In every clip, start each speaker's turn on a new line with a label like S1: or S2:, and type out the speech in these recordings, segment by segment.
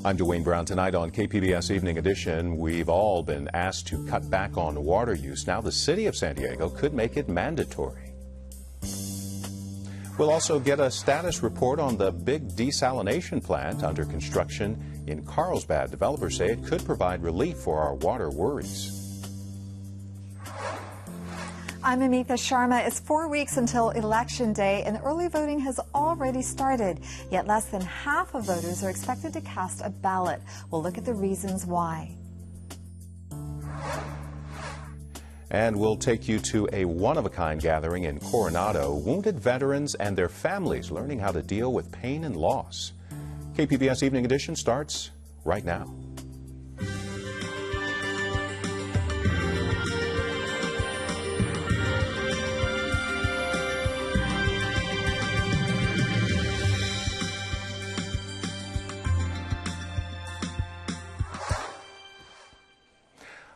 S1: I'm Dwayne Brown. Tonight on KPBS Evening Edition, we've all been asked to cut back on water use. Now the city of San Diego could make it mandatory. We'll also get a status report on the big desalination plant under construction in Carlsbad. Developers say it could provide relief for our water worries.
S2: I'm Amitha Sharma. It's 4 weeks until Election Day, and early voting has already started. Yet less than half of voters are expected to cast a ballot. We'll look at the reasons why.
S1: And we'll take you to a one-of-a-kind gathering in Coronado. Wounded veterans and their families learning how to deal with pain and loss. KPBS Evening Edition starts right now.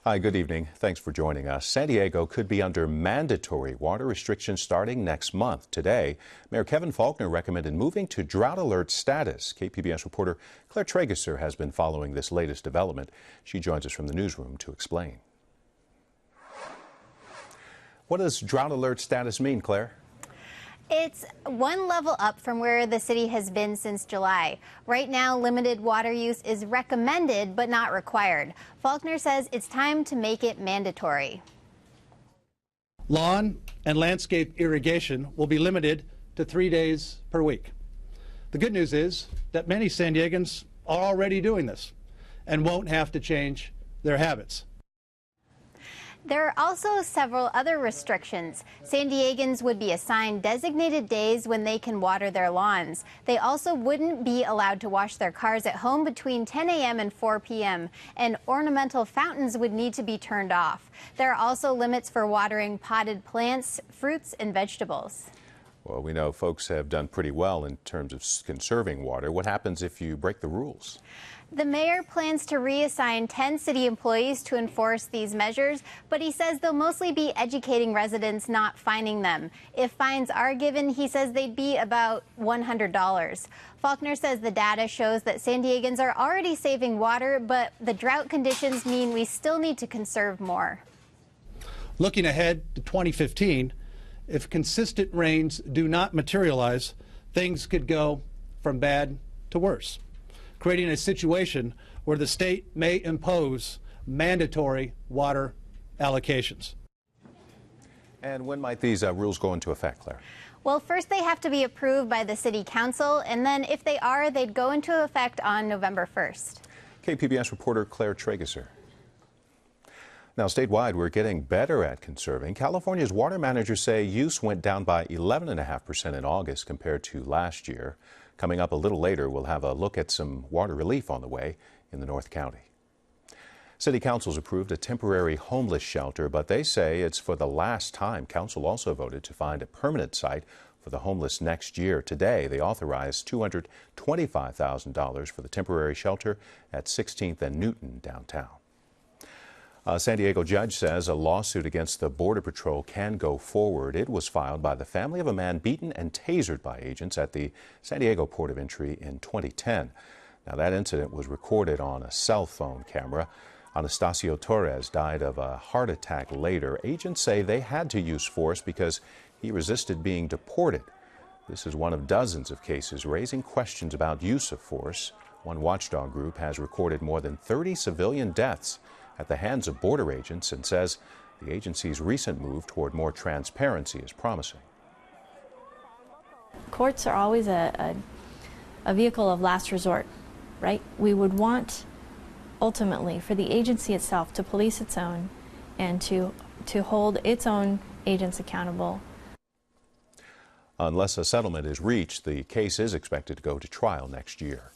S1: Hi, good evening. Thanks for joining us. San Diego could be under mandatory water restrictions starting next month. Today, Mayor Kevin Faulconer recommended moving to drought alert status. KPBS reporter Claire Trageser has been following this latest development. She joins us from the newsroom to explain. What does drought alert status mean, Claire?
S3: It's one level up from where the city has been since July. Right now, limited water use is recommended but not required. Faulconer says it's time to make it mandatory.
S4: Lawn and landscape irrigation will be limited to 3 days per week. The good news is that many San Diegans are already doing this and won't have to change their habits.
S3: There are also several other restrictions. San Diegans would be assigned designated days when they can water their lawns. They also wouldn't be allowed to wash their cars at home between 10 a.m. and 4 p.m., and ornamental fountains would need to be turned off. There are also limits for watering potted plants, fruits, and vegetables.
S1: Well, we know folks have done pretty well in terms of conserving water. What happens if you break the rules?
S3: The mayor plans to reassign 10 city employees to enforce these measures, but he says they'll mostly be educating residents, not fining them. If fines are given, he says they'd be about $100. Faulconer says the data shows that San Diegans are already saving water, but the drought conditions mean we still need to conserve more.
S4: Looking ahead to 2015, if consistent rains do not materialize, things could go from bad to worse, creating a situation where the state may impose mandatory water allocations.
S1: And when might these rules go into effect, Claire?
S3: Well, first they have to be approved by the city council, and then if they are, they'd go into effect on November 1st.
S1: KPBS reporter Claire Trageser. Now, statewide, we're getting better at conserving. California's water managers say use went down by 11.5% in August compared to last year. Coming up a little later, we'll have a look at some water relief on the way in the North County. City Council's approved a temporary homeless shelter, but they say it's for the last time. Council also voted to find a permanent site for the homeless next year. Today, they authorized $225,000 for the temporary shelter at 16th and Newton downtown. A San Diego judge says a lawsuit against the Border Patrol can go forward. It was filed by the family of a man beaten and tasered by agents at the San Diego Port of Entry in 2010. Now, that incident was recorded on a cell phone camera. Anastasio Torres died of a heart attack later. Agents say they had to use force because he resisted being deported. This is one of dozens of cases raising questions about use of force. One watchdog group has recorded more than 30 civilian deaths at the hands of border agents and says the agency's recent move toward more transparency is promising.
S5: Courts are always a vehicle of last resort, right? We would want ultimately for the agency itself to police its own and to hold its own agents accountable.
S1: Unless a settlement is reached, the case is expected to go to trial next year.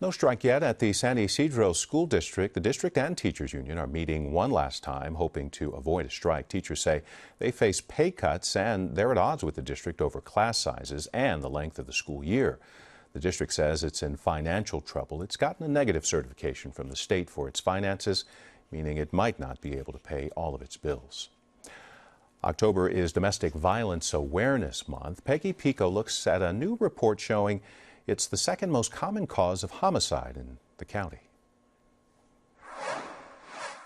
S1: No strike yet at the San Isidro School District. The district and teachers union are meeting one last time, hoping to avoid a strike. Teachers say they face pay cuts and they're at odds with the district over class sizes and the length of the school year. The district says it's in financial trouble. It's gotten a negative certification from the state for its finances, meaning it might not be able to pay all of its bills. October is Domestic Violence Awareness Month. Peggy Pico looks at a new report showing It's the second most common cause of homicide in the county.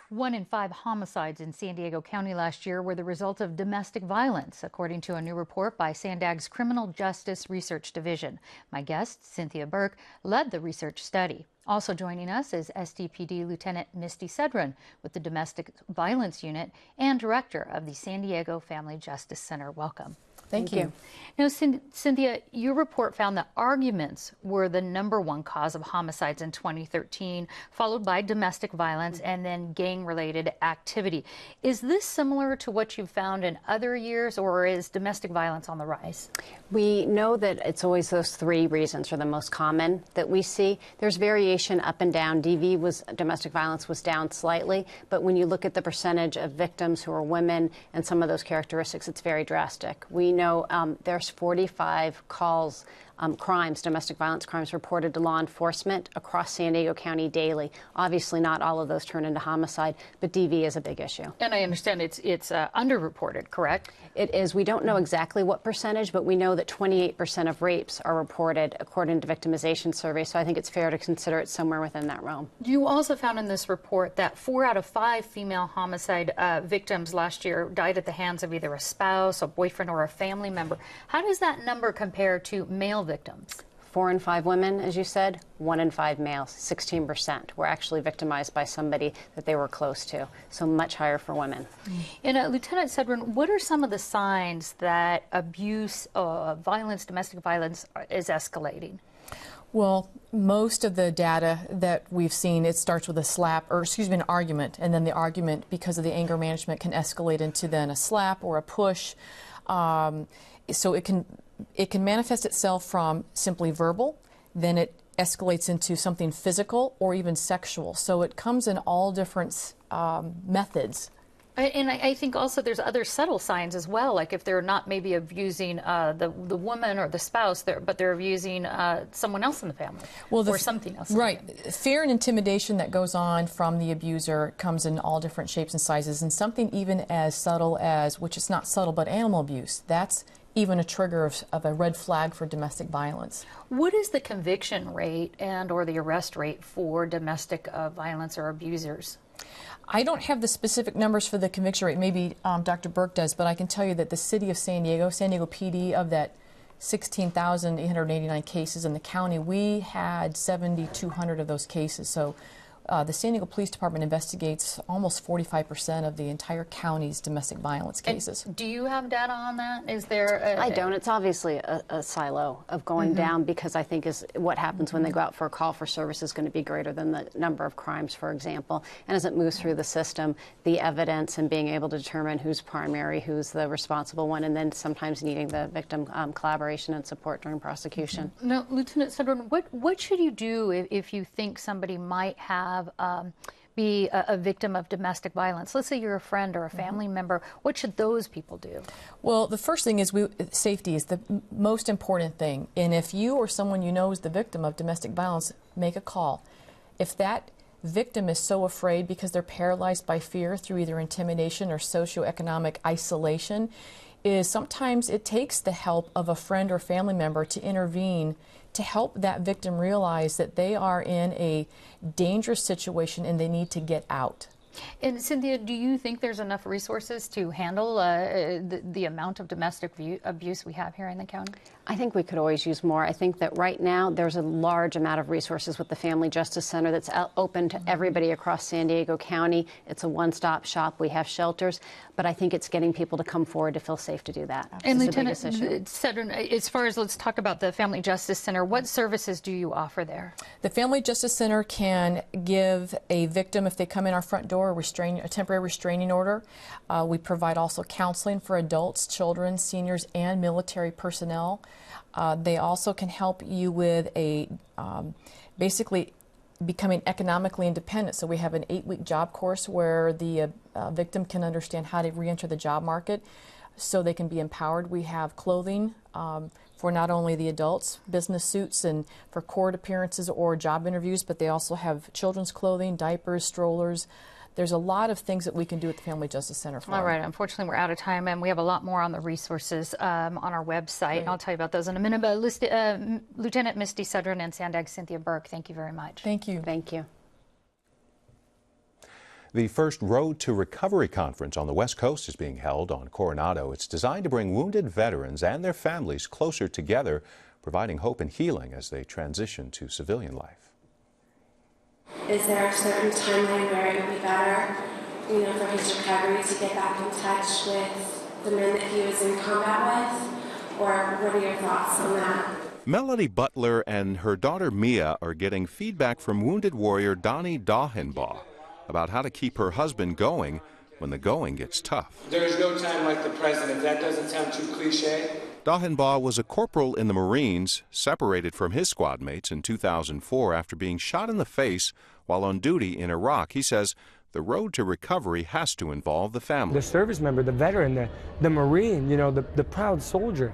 S6: 1 in 5 homicides in San Diego County last year were the result of domestic violence, according to a new report by SANDAG's Criminal Justice Research Division. My guest, Cynthia Burke, led the research study. Also joining us is SDPD Lieutenant Misty Sedron with the Domestic Violence Unit and Director of the San Diego Family Justice Center. Welcome.
S7: Thank you.
S6: Now, Cynthia, your report found that arguments were the #1 cause of homicides in 2013, followed by domestic violence and then gang-related activity. Is this similar to what you've found in other years, or is domestic violence on the rise?
S7: We know that it's always those 3 reasons are the most common that we see. There's variation up and down. Domestic violence was down slightly, but when you look at the percentage of victims who are women and some of those characteristics, it's very drastic. We know there's 45 calls, domestic violence crimes reported to law enforcement across San Diego County daily. Obviously, not all of those turn into homicide, but DV is a big issue.
S6: And I understand it's underreported, correct?
S7: It is. We don't know exactly what percentage, but we know that 28% of rapes are reported according to victimization surveys, so I think it's fair to consider it somewhere within that realm.
S6: You also found in this report that 4 out of 5 female homicide victims last year died at the hands of either a spouse, a boyfriend, or a family member. How does that number compare to male victims?
S7: 4 in 5 women, as you said, 1 in 5 males, 16% were actually victimized by somebody that they were close to, so much higher for women.
S6: And Lieutenant Sedron, what are some of the signs that abuse, violence, domestic violence is escalating?
S8: Well, most of the data that we've seen, it starts with an argument, and then the argument, because of the anger management, can escalate into then a slap or a push. So it can manifest itself from simply verbal, then it escalates into something physical or even sexual. So it comes in all different methods.
S6: And I think also there's other subtle signs as well, like if they're not maybe abusing the woman or the spouse, but they're abusing someone else in the family, or something else.
S8: Right. Fear and intimidation that goes on from the abuser comes in all different shapes and sizes, and something even as subtle as, which is not subtle, but animal abuse. That's even a trigger of a red flag for domestic violence.
S6: What is the conviction rate and or the arrest rate for domestic violence or abusers?
S8: I don't have the specific numbers for the conviction rate. Maybe Dr. Burke does, but I can tell you that the city of San Diego PD, of that 16,889 cases in the county, we had 7,200 of those cases. So the San Diego Police Department investigates almost 45% of the entire county's domestic violence cases.
S6: And do you have data on that? Is there
S7: I don't. It's obviously a silo of going down, because I think is what happens when they go out for a call for service is going to be greater than the number of crimes, for example. And as it moves through the system, the evidence and being able to determine who's primary, who's the responsible one, and then sometimes needing the victim collaboration and support during prosecution.
S6: Now, Lieutenant Sedron, what should you do if you think somebody might have be a victim of domestic violence? Let's say you're a friend or a family member. What should those people do?
S8: Well, the first thing is safety is the most important thing. And if you or someone you know is the victim of domestic violence, make a call. If that victim is so afraid because they're paralyzed by fear through either intimidation or socioeconomic isolation, sometimes it takes the help of a friend or family member to intervene to help that victim realize that they are in a dangerous situation and they need to get out.
S6: And Cynthia, do you think there's enough resources to handle the amount of domestic abuse we have here in the county?
S7: I think we could always use more. I think that right now there's a large amount of resources with the Family Justice Center that's open to everybody across San Diego County. It's a one-stop shop. We have shelters, but I think it's getting people to come forward to feel safe to do that.
S6: And Lieutenant Sedron, as far as let's talk about the Family Justice Center, what services do you offer there?
S8: The Family Justice Center can give a victim, if they come in our front door, a temporary restraining order. We provide also counseling for adults, children, seniors, and military personnel. They also can help you with basically becoming economically independent. So we have an 8-week job course where the victim can understand how to re-enter the job market so they can be empowered. We have clothing for not only the adults, business suits and for court appearances or job interviews, but they also have children's clothing, diapers, strollers. there's a lot of things that we can do at the Family Justice Center for
S6: All
S8: them.
S6: right, unfortunately, we're out of time, and we have a lot more on the resources on our website.
S8: Right.
S6: I'll tell you about those in a minute. But Lieutenant Misty Sudrin and Sandag's Cynthia Burke, thank you very much.
S8: Thank you.
S7: Thank you.
S1: The first Road to Recovery conference on the West Coast is being held on Coronado. It's designed to bring wounded veterans and their families closer together, providing hope and healing as they transition to civilian life.
S9: Is there a certain timeline where it would be better, for his recovery to get back in touch with the men that he was in combat with? Or what are your thoughts on that?
S1: Melody Butler and her daughter Mia are getting feedback from wounded warrior Donnie Dahenbaugh about how to keep her husband going when the going gets tough.
S10: There's no time like the present, if that doesn't sound too cliche.
S1: Dahenbaugh was a corporal in the Marines, separated from his squad mates in 2004 after being shot in the face while on duty in Iraq. He says the road to recovery has to involve the family.
S11: The service member, the veteran, the Marine, the proud soldier,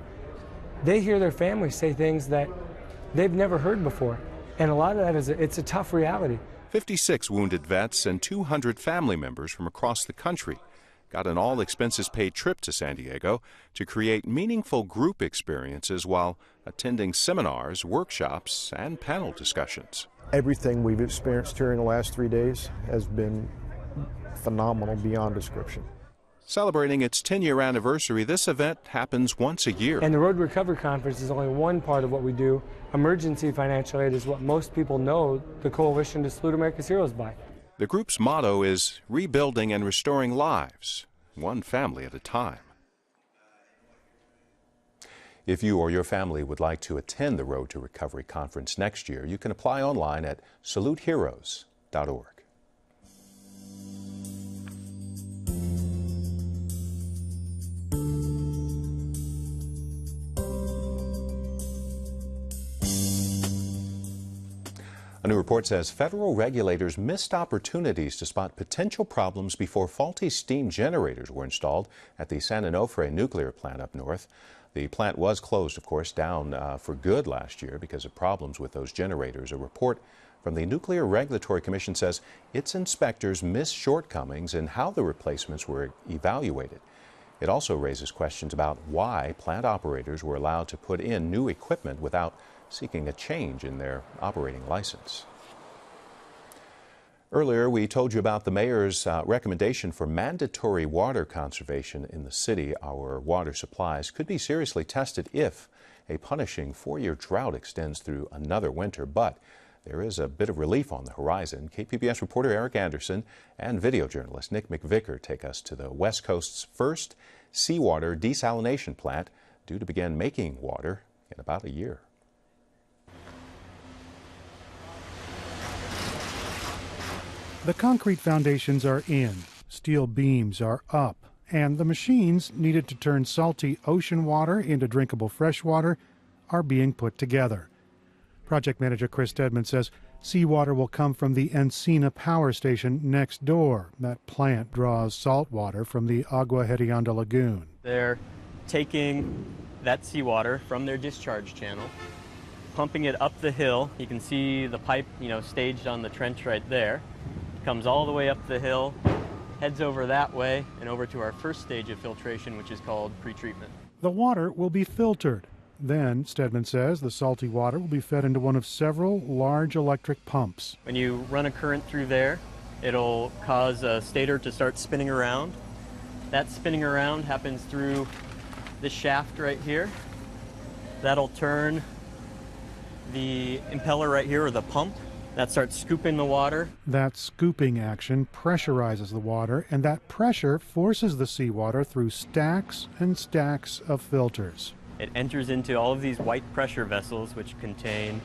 S11: they hear their family say things that they've never heard before. And a lot of that it's a tough reality.
S1: 56 wounded vets and 200 family members from across the country got an all-expenses-paid trip to San Diego to create meaningful group experiences while attending seminars, workshops, and panel discussions.
S12: Everything we've experienced during the last 3 days has been phenomenal beyond description.
S1: Celebrating its 10-year anniversary, this event happens once a year.
S11: And the Road to Recovery Conference is only one part of what we do. Emergency financial aid is what most people know the Coalition to Salute America's Heroes by.
S1: The group's motto is rebuilding and restoring lives, one family at a time. If you or your family would like to attend the Road to Recovery Conference next year, you can apply online at saluteheroes.org. A new report says federal regulators missed opportunities to spot potential problems before faulty steam generators were installed at the San Onofre nuclear plant up north. The plant was closed, of course, down for good last year because of problems with those generators. A report from the Nuclear Regulatory Commission says its inspectors missed shortcomings in how the replacements were evaluated. It also raises questions about why plant operators were allowed to put in new equipment without seeking a change in their operating license. Earlier, we told you about the mayor's recommendation for mandatory water conservation in the city. Our water supplies could be seriously tested if a punishing 4-year drought extends through another winter, but there is a bit of relief on the horizon. KPBS reporter Eric Anderson and video journalist Nick McVicker take us to the West Coast's first seawater desalination plant, due to begin making water in about a year.
S13: The concrete foundations are in, steel beams are up, and the machines needed to turn salty ocean water into drinkable fresh water are being put together. Project manager Chris Stedman says seawater will come from the Encina power station next door. That plant draws salt water from the Agua Hedionda Lagoon.
S14: They're taking that seawater from their discharge channel, pumping it up the hill. You can see the pipe, staged on the trench right there. Comes all the way up the hill, heads over that way, and over to our first stage of filtration, which is called pretreatment.
S13: The water will be filtered. Then, Stedman says, the salty water will be fed into one of several large electric pumps.
S14: When you run a current through there, it'll cause a stator to start spinning around. That spinning around happens through this shaft right here. That'll turn the impeller right here, or the pump. That starts scooping the water.
S13: That scooping action pressurizes the water, and that pressure forces the seawater through stacks and stacks of filters.
S14: It enters into all of these white pressure vessels, which contain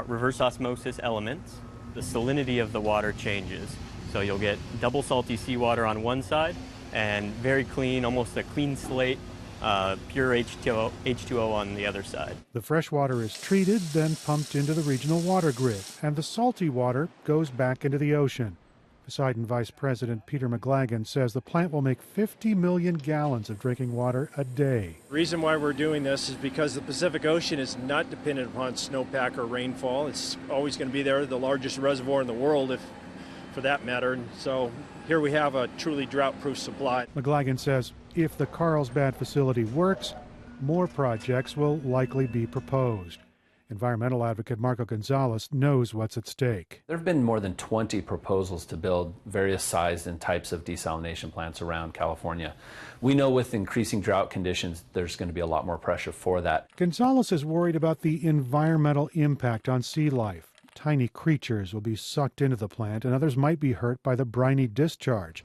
S14: reverse osmosis elements. The salinity of the water changes. So you'll get double salty seawater on one side and very clean, almost a clean slate, pure H2O on the other side.
S13: The fresh water is treated, then pumped into the regional water grid, and the salty water goes back into the ocean. Poseidon Vice President Peter McGlagan says the plant will make 50 million gallons of drinking water a day.
S15: The reason why we're doing this is because the Pacific Ocean is not dependent upon snowpack or rainfall. It's always going to be there, the largest reservoir in the world. If for that matter. And so here we have a truly drought-proof supply.
S13: McLagan says if the Carlsbad facility works, more projects will likely be proposed. Environmental advocate Marco Gonzalez knows what's at stake.
S16: There have been more than 20 proposals to build various sized and types of desalination plants around California. We know with increasing drought conditions, there's going to be a lot more pressure for that.
S13: Gonzalez is worried about the environmental impact on sea life. Tiny creatures will be sucked into the plant, and others might be hurt by the briny discharge.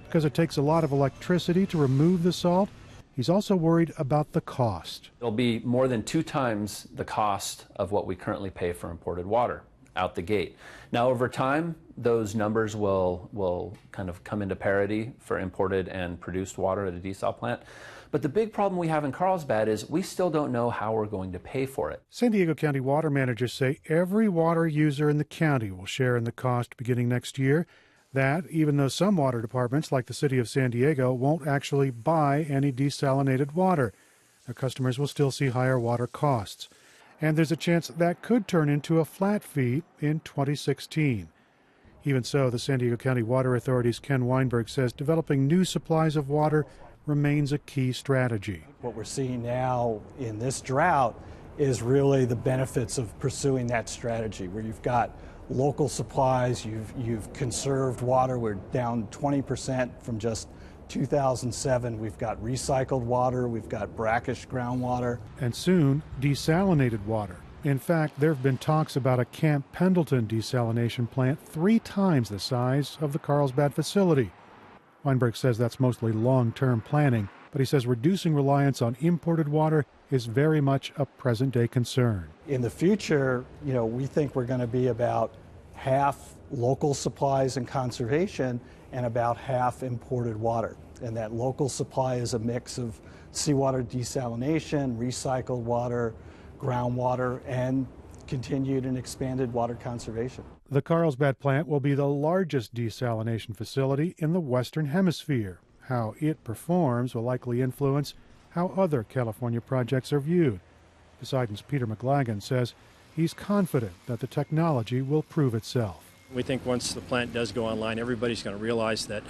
S13: Because it takes a lot of electricity to remove the salt, he's also worried about the cost.
S16: It'll be more than 2 times the cost of what we currently pay for imported water out the gate. Now, over time, those numbers will kind of come into parity for imported and produced water at a desal plant. But the big problem we have in Carlsbad is we still don't know how we're going to pay for it.
S13: San Diego County water managers say every water user in the county will share in the cost beginning next year. That, even though some water departments, like the city of San Diego, won't actually buy any desalinated water. Their customers will still see higher water costs. And there's a chance that could turn into a flat fee in 2016. Even so, the San Diego County Water Authority's Ken Weinberg says developing new supplies of water remains a key strategy.
S17: What we're seeing now in this drought is really the benefits of pursuing that strategy, where you've got local supplies, you've conserved water. We're down 20% from just 2007. We've got recycled water, we've got brackish groundwater.
S13: And soon, desalinated water. In fact, there have been talks about a Camp Pendleton desalination plant 3 times the size of the Carlsbad facility. Weinberg says that's mostly long-term planning, but he says reducing reliance on imported water is very much a present-day concern.
S17: In the future, we think we're going to be about half local supplies and conservation and about half imported water. And that local supply is a mix of seawater desalination, recycled water, groundwater, and continued and expanded water conservation.
S13: The Carlsbad plant will be the largest desalination facility in the Western Hemisphere. How it performs will likely influence how other California projects are viewed. Poseidon's Peter McLagan says he's confident that the technology will prove itself.
S15: We think once the plant does go online, everybody's going to realize that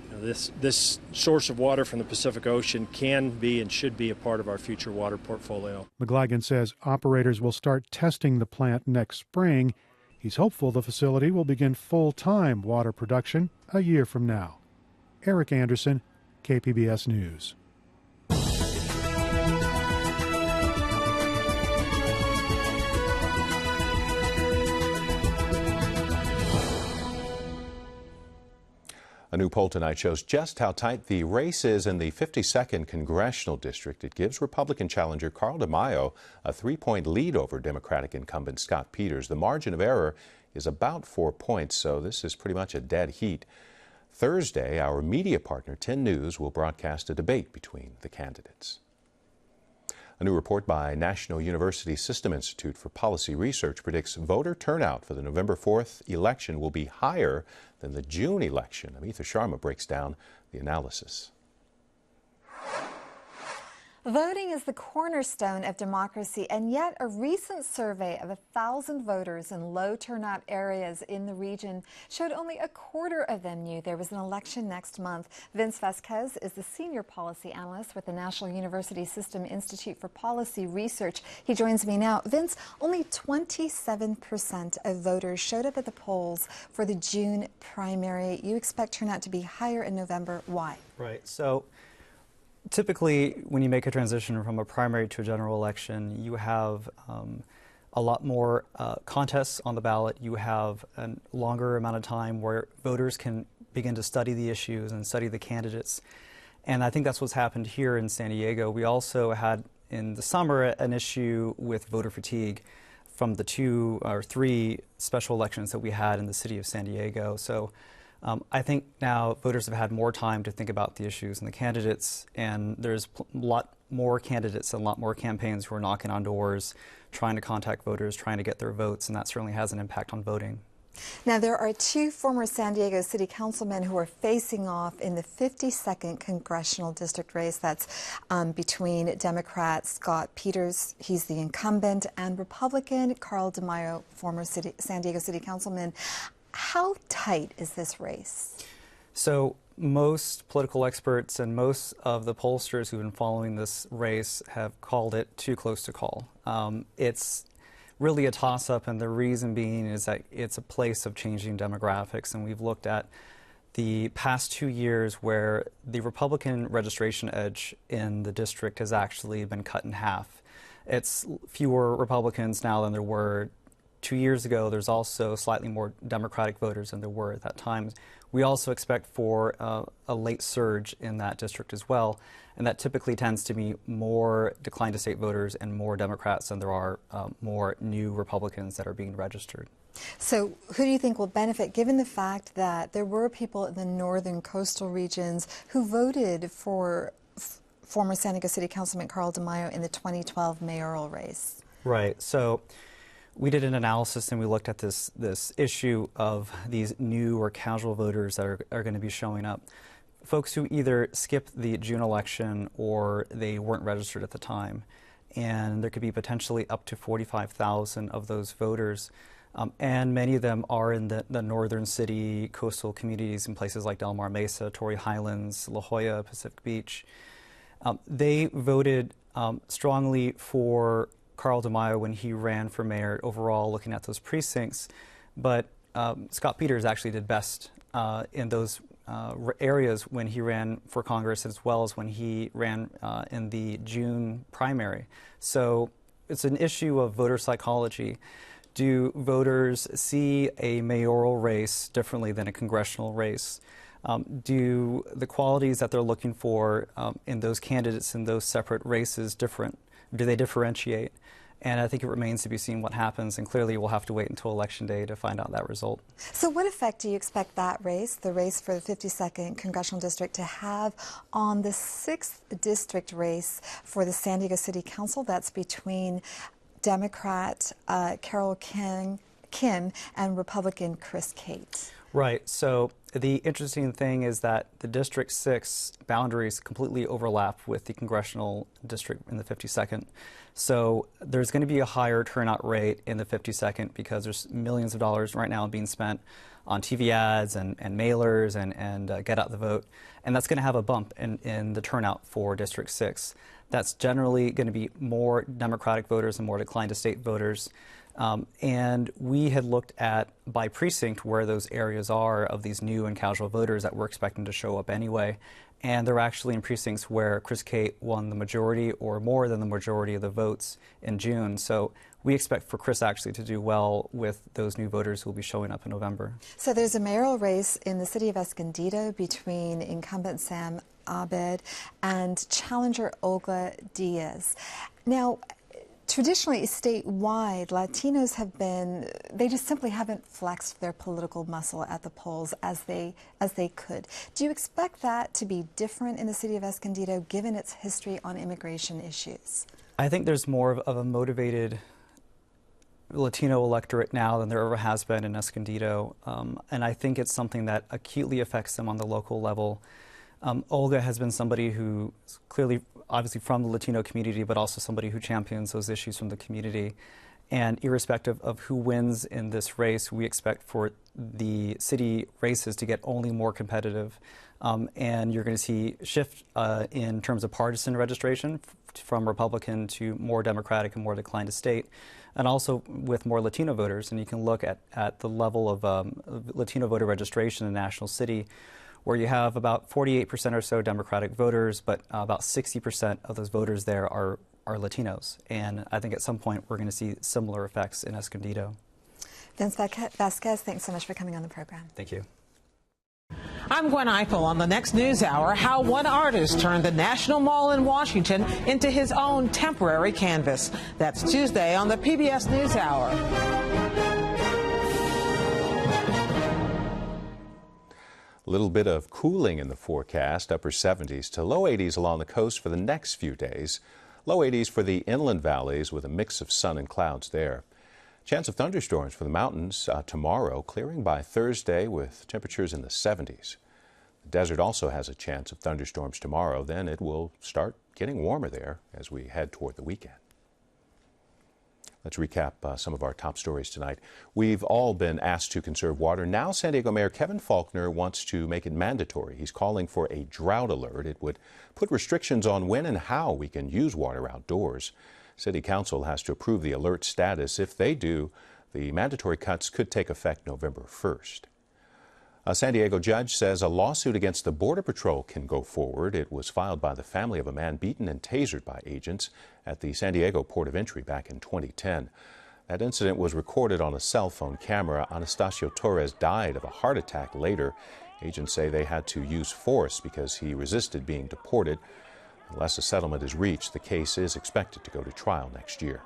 S15: this source of water from the Pacific Ocean can be and should be a part of our future water portfolio.
S13: McLagan says operators will start testing the plant next spring. He's hopeful the facility will begin full-time water production a year from now. Eric Anderson, KPBS News.
S1: A new poll tonight shows just how tight the race is in the 52nd Congressional District. It gives Republican challenger Carl DeMaio a 3-point lead over Democratic incumbent Scott Peters. The margin of error is about 4 points, so this is pretty much a dead heat. Thursday, our media partner, 10 News, will broadcast a debate between the candidates. A new report by National University System Institute for Policy Research predicts voter turnout for the November 4th election will be higher than the June election. Amita Sharma breaks down the analysis.
S2: Voting is the cornerstone of democracy, and yet a recent survey of 1,000 voters in low turnout areas in the region showed only a quarter of them knew there was an election next month. Vince Vasquez is the senior policy analyst with the National University System Institute for Policy Research. He joins me now. Vince, only 27% of voters showed up at the polls for the June primary. You expect turnout to be higher in November. Why?
S18: Right. So typically, when you make a transition from a primary to a general election, you have a lot more contests on the ballot. You have a longer amount of time where voters can begin to study the issues and study the candidates. And I think that's what's happened here in San Diego. We also had in the summer an issue with voter fatigue from the 2 or 3 special elections that we had in the city of San Diego. So I think now voters have had more time to think about the issues and the candidates, and there's a lot more candidates and a lot more campaigns who are knocking on doors, trying to contact voters, trying to get their votes, and that certainly has an impact on voting.
S2: Now, there are 2 former San Diego City Councilmen who are facing off in the 52nd Congressional District race. That's between Democrat Scott Peters, he's the incumbent, and Republican Carl DeMaio, former San Diego City Councilman. How tight is this race?
S18: So most political experts and most of the pollsters who've been following this race have called it too close to call. It's really a toss-up, and the reason being is that it's a place of changing demographics, and we've looked at the past 2 years where the Republican registration edge in the district has actually been cut in half. It's fewer Republicans now than there were 2 years ago. There's also slightly more Democratic voters than there were at that time. We also expect for a late surge in that district as well, and that typically tends to be more decline to state voters and more Democrats than there are more new Republicans that are being registered.
S2: So who do you think will benefit, given the fact that there were people in the northern coastal regions who voted for former San Diego City Councilman Carl DeMaio in the 2012 mayoral race?
S18: Right. So we did an analysis and we looked at this issue of these new or casual voters that are going to be showing up. Folks who either skipped the June election or they weren't registered at the time. And there could be potentially up to 45,000 of those voters. And many of them are in the northern city coastal communities in places like Del Mar Mesa, Torrey Highlands, La Jolla, Pacific Beach. They voted strongly for Carl DeMaio when he ran for mayor overall, looking at those precincts. But Scott Peters actually did best in those areas when he ran for Congress, as well as when he ran in the June primary. So it's an issue of voter psychology. Do voters see a mayoral race differently than a congressional race? Do the qualities that they're looking for in those candidates in those separate races different? Do they differentiate? And I think it remains to be seen what happens, and clearly we'll have to wait until Election Day to find out that result.
S2: So what effect do you expect that race, the race for the 52nd Congressional District, to have on the 6th District race for the San Diego City Council? That's between Democrat Carol Kim and Republican Chris Cate.
S18: Right. So the interesting thing is that the District 6 boundaries completely overlap with the congressional district in the 52nd. So there's going to be a higher turnout rate in the 52nd because there's millions of dollars right now being spent on TV ads and mailers and get out the vote. And that's going to have a bump in the turnout for District 6. That's generally going to be more Democratic voters and more decline to state voters. And we had looked at by precinct where those areas are of these new and casual voters that we're expecting to show up anyway. And they're actually in precincts where Chris Cate won the majority or more than the majority of the votes in June. So we expect for Chris actually to do well with those new voters who will be showing up in November.
S2: So there's a mayoral race in the city of Escondido between incumbent Sam Abed and challenger Olga Diaz. Now, traditionally, statewide, Latinos have been, they just simply haven't flexed their political muscle at the polls as they could. Do you expect that to be different in the city of Escondido, given its history on immigration issues?
S18: I think there's more of a motivated Latino electorate now than there ever has been in Escondido, and I think it's something that acutely affects them on the local level. Olga has been somebody who is clearly, obviously from the Latino community, but also somebody who champions those issues from the community. And irrespective of who wins in this race, we expect for the city races to get only more competitive. And you're going to see shift in terms of partisan registration from Republican to more Democratic and more decline to state, and also with more Latino voters. And you can look at the level of Latino voter registration in the national city, where you have about 48% or so Democratic voters, but about 60% of those voters there are Latinos. And I think at some point we're going to see similar effects in Escondido.
S2: Vince Vasquez, thanks so much for coming on the program.
S18: Thank you.
S19: I'm Gwen Eichel on the next News Hour, how one artist turned the National Mall in Washington into his own temporary canvas. That's Tuesday on the PBS News Hour.
S1: A little bit of cooling in the forecast, upper 70s to low 80s along the coast for the next few days. Low 80s for the inland valleys with a mix of sun and clouds there. Chance of thunderstorms for the mountains tomorrow, clearing by Thursday with temperatures in the 70s. The desert also has a chance of thunderstorms tomorrow. Then it will start getting warmer there as we head toward the weekend. Let's recap some of our top stories tonight. We've all been asked to conserve water. Now San Diego Mayor Kevin Faulconer wants to make it mandatory. He's calling for a drought alert. It would put restrictions on when and how we can use water outdoors. City Council has to approve the alert status. If they do, the mandatory cuts could take effect November 1st. A San Diego judge says a lawsuit against the Border Patrol can go forward. It was filed by the family of a man beaten and tasered by agents at the San Diego Port of Entry back in 2010. That incident was recorded on a cell phone camera. Anastasio Torres died of a heart attack later. Agents say they had to use force because he resisted being deported. Unless a settlement is reached, the case is expected to go to trial next year.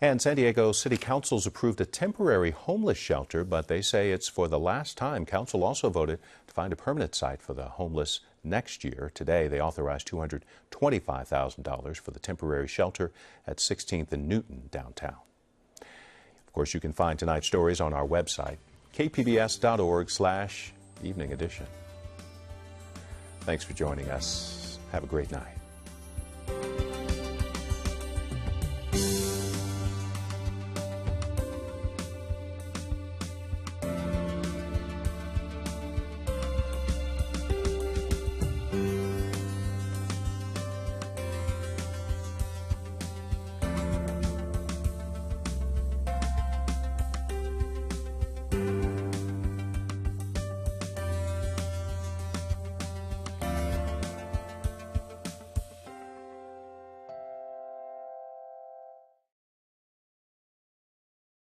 S1: And San Diego City Council's approved a temporary homeless shelter, but they say it's for the last time. Council also voted to find a permanent site for the homeless next year. Today, they authorized $225,000 for the temporary shelter at 16th and Newton downtown. Of course, you can find tonight's stories on our website, kpbs.org/evening edition. Thanks for joining us. Have a great night.